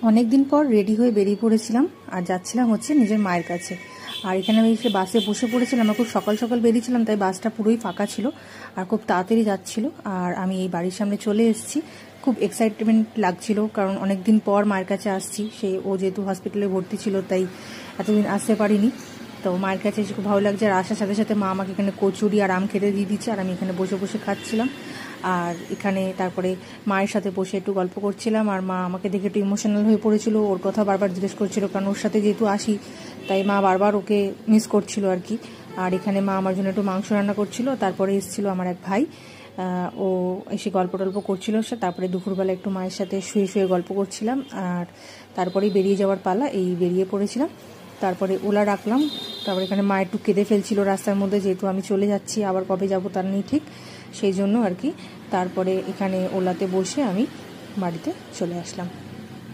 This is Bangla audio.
অনেক দিন পর রেডি হয়ে বেরিয়ে পড়েছিলাম আর যাচ্ছিলাম হচ্ছে নিজের মায়ের কাছে। আর এখানে আমি এসে বাসে বসে পড়েছিলাম। আমরা খুব সকাল সকাল বেরিয়েছিলাম, তাই বাসটা পুরোই ফাঁকা ছিল আর খুব তাড়াতাড়ি যাচ্ছিল। আর আমি এই বাড়ির সামনে চলে এসেছি, খুব এক্সাইটমেন্ট লাগছিল, কারণ অনেক দিন পর মায়ের কাছে আসছি। ও যেহেতু হসপিটালে ভর্তি ছিল, তাই এতদিন আসতে পারিনি। তো মায়ের কাছে এসে খুব ভালো লাগছে। আর আসার সাথে সাথে মা আমাকে এখানে কচুরি আর আম খেতে দিয়ে দিচ্ছে, আর আমি এখানে বসে বসে খাচ্ছিলাম। আর এখানে তারপরে মায়ের সাথে বসে একটু গল্প করছিলাম। আর মা আমাকে দেখে একটু ইমোশনাল হয়ে পড়েছিল, ওর কথা বারবার জিজ্ঞেস করছিল, কারণ ওর সাথে যেহেতু আসি তাই মা বারবার ওকে মিস করছিল আর কি। আর এখানে মা আমার জন্য একটু মাংস রান্না করছিল। তারপরে এসেছিল আমার এক ভাই, ও এসে গল্প টল্প করছিল। তারপরে দুপুরবেলা একটু মায়ের সাথে শুয়ে শুয়ে গল্প করছিলাম। আর তারপরেই বেরিয়ে যাওয়ার পালা, এই বেরিয়ে পড়েছিলাম। তারপরে ওলা রাখলাম। তারপরে এখানে মা একটু কেঁদে ফেলছিল রাস্তার মধ্যে, যেহেতু আমি চলে যাচ্ছি, আবার কবে যাব তার নেই ঠিক, সেই জন্য আর কি। তারপরে এখানে ওলাতে বসে আমি বাড়িতে চলে আসলাম।